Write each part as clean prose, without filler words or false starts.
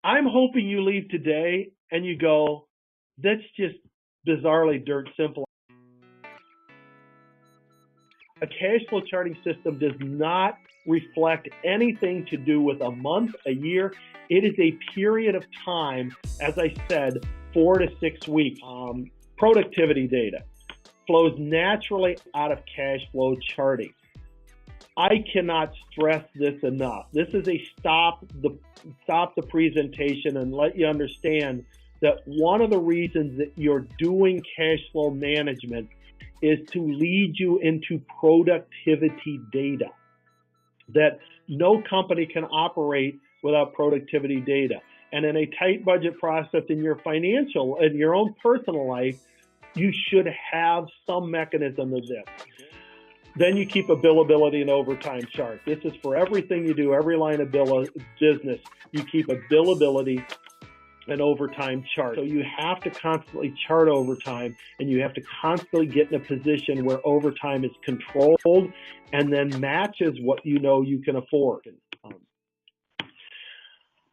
I'm hoping you leave today and you go, that's just bizarrely dirt simple. A cash flow charting system does not reflect anything to do with a month, a year. It is a period of time, as I said, 4 to 6 weeks. Productivity data flows naturally out of cash flow charting. I cannot stress this enough. This is a stop the presentation and let you understand that one of the reasons that you're doing cash flow management is to lead you into productivity data. That no company can operate without productivity data. And in a tight budget process in your financial and your own personal life, you should have some mechanism of this. Then you keep a billability and overtime chart. This is for everything you do, every line of business. You keep a billability and overtime chart. So you have to constantly chart overtime, and you have to constantly get in a position where overtime is controlled and then matches what you know you can afford.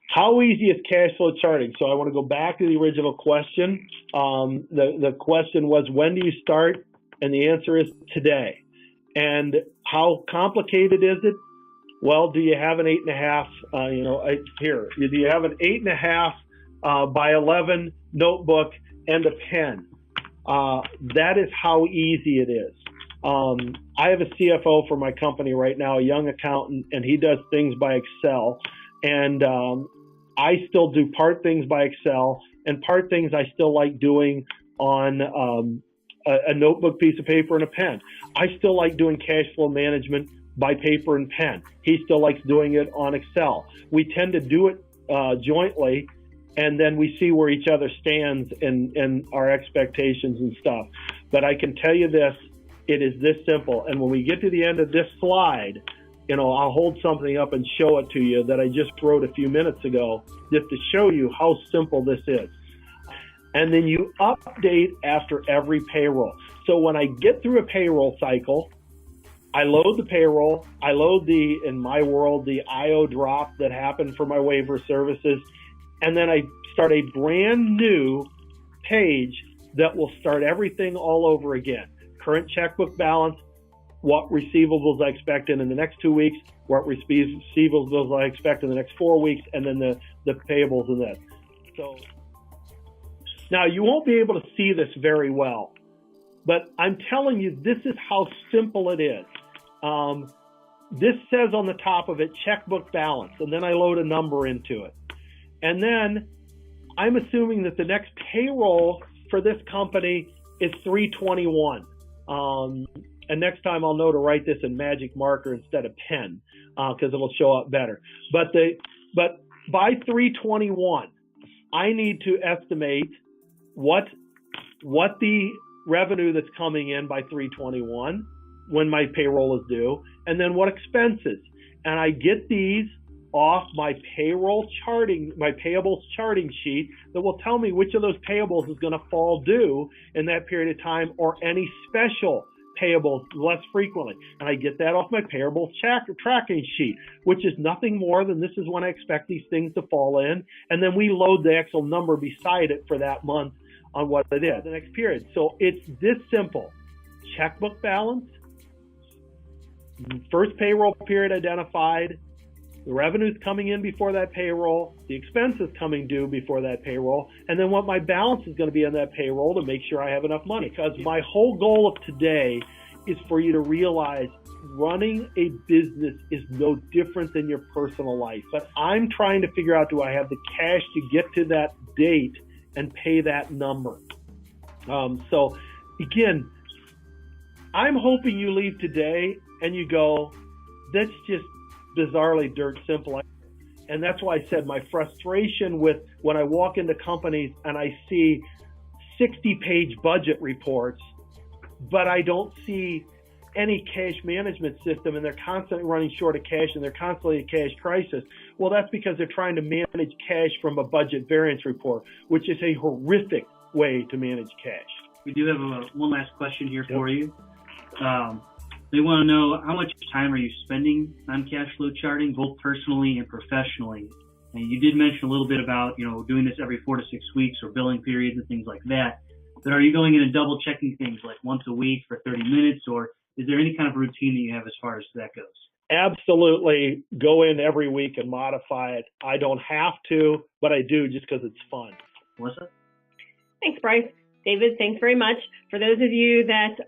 How easy is cash flow charting? So I want to go back to the original question. The question was, when do you start? And the answer is today. And how complicated is it? Well, do you have an 8.5? Here, do you have an 8.5 by 11 notebook and a pen? That is how easy it is. I have a CFO for my company right now, a young accountant, and he does things by Excel. And I still do part things by Excel, and part things I still like doing on a notebook, piece of paper, and a pen. I still like doing cash flow management by paper and pen. He still likes doing it on Excel. We tend to do it jointly, and then we see where each other stands in our expectations and stuff. But I can tell you this, it is this simple. And when we get to the end of this slide, I'll hold something up and show it to you that I just wrote a few minutes ago, just to show you how simple this is. And then you update after every payroll. So when I get through a payroll cycle, I load the payroll, I load in my world, the IO drop that happened for my waiver services, and then I start a brand new page that will start everything all over again. Current checkbook balance, what receivables I expect in the next 2 weeks, what receivables I expect in the next 4 weeks, and then the payables in that. So now you won't be able to see this very well, but I'm telling you, this is how simple it is. This says on the top of it, checkbook balance, and then I load a number into it. And then I'm assuming that the next payroll for this company is 3/21. And next time I'll know to write this in magic marker instead of pen, because it'll show up better. But by 3/21, I need to estimate what the revenue that's coming in by 3/21 when my payroll is due, and then what expenses. And I get these off my payables charting sheet that will tell me which of those payables is going to fall due in that period of time, or any special payables less frequently. And I get that off my payables tracking sheet, which is nothing more than this is when I expect these things to fall in. And then we load the actual number beside it for that month on what it is, the next period. So it's this simple. Checkbook balance, first payroll period identified, the revenues coming in before that payroll, the expenses coming due before that payroll, and then what my balance is going to be on that payroll to make sure I have enough money. Because my whole goal of today is for you to realize running a business is no different than your personal life. But I'm trying to figure out, do I have the cash to get to that date and pay that number? So again, I'm hoping you leave today and you go, that's just bizarrely dirt simple. And that's why I said my frustration with when I walk into companies and I see 60-page budget reports, but I don't see any cash management system, and they're constantly running short of cash, and they're constantly in cash crisis. Well, that's because they're trying to manage cash from a budget variance report, which is a horrific way to manage cash. We do have one last question here for you. They want to know, how much time are you spending on cash flow charting, both personally and professionally? And you did mention a little bit about, doing this every 4 to 6 weeks or billing periods and things like that. But are you going in and double checking things like once a week for 30 minutes, or is there any kind of routine that you have as far as that goes? Absolutely go in every week and modify it. I don't have to, but I do just because it's fun. Melissa? Thanks, Bryce. David, thanks very much. For those of you that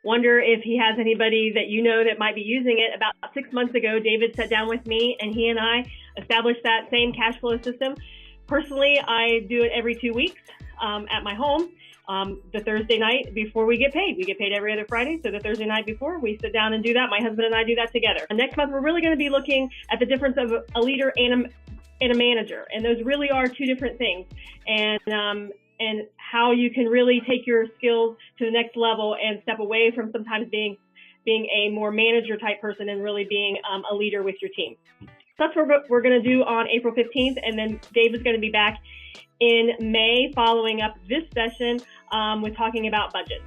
wonder if he has anybody that that might be using it, about 6 months ago, David sat down with me and he and I established that same cash flow system. Personally, I do it every 2 weeks at my home. The Thursday night before we get paid. We get paid every other Friday, so the Thursday night before, we sit down and do that. My husband and I do that together. And next month, we're really going to be looking at the difference of a leader and a manager, and those really are two different things. And how you can really take your skills to the next level and step away from sometimes being a more manager type person and really being a leader with your team. So that's what we're going to do on April 15th, and then Dave is going to be back in May following up this session with talking about budgets.